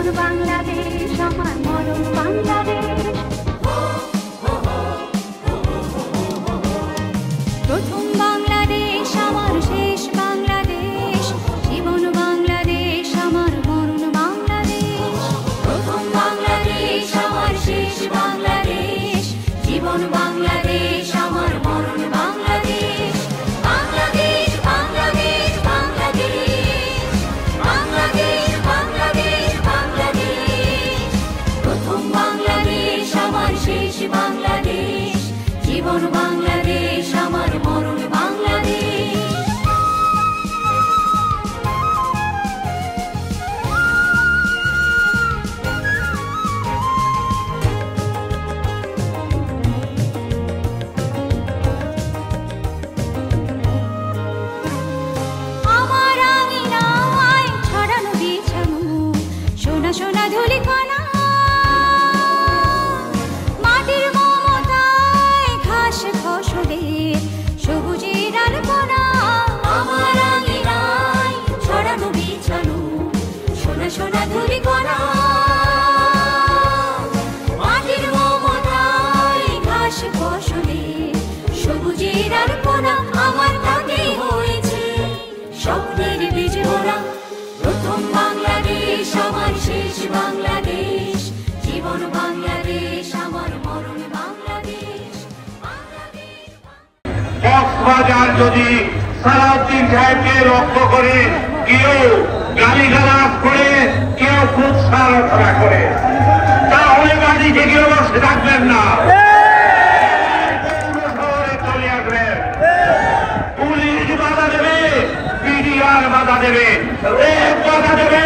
জীবন বাংলাদেশ আমার মরণ বাংলাদেশ। প্রথম বাংলাদেশ আমার শেষ বাংলাদেশ, জীবন বাংলাদেশ আমার মরণ বাংলাদেশ। প্রথম বাংলাদেশ আমার শেষ বাংলাদেশ, জীবন বাংলাদেশ আমার মরণ বাংলাদেশ। বাংলাদেশ বাংলাদেশ বাংলাদেশ, বাংলাদেশ বাংলাদেশ বাংলাদেশ। প্রথম বাংলাদেশ আমার শেষ বাংলাদেশ, জীবন বাংলাদেশ আমার মরণ বাংলাদেশ। আমার আঙিনায় ছড়ানো বিছানো সোনা সোনা ধূলিকণা, মাটির মমতায় ঘাস ফসলে সবুজের আলপনা। আমার আঙিনায় ছড়ানো বিছানো সোনা সোনা ধূলিকণা, মাটির মমতায় ঘাস ফসলে সবুজের আলপনা। আমার তাতে হয়েছে স্বপ্নের বীজ ভরা। প্রথম বাংলাদেশ আমার শেষ বাংলাদেশ, জীবন বাংলাদেশ আমার মরণ বাংলাদেশ। কক্সবাজার যদি সালাউদ্দিন সাহেবকে লক্ষ্য করে কেউ গালিগালাজ করে, কেউ কুৎসা রচনা করে, তাহলে বাড়ি থেকে বসে থাকবেন না, চলে আসবেন। পুলিশ বাধা দেবে, পিডিআর বাধা দেবে, রেপ বাধা দেবে,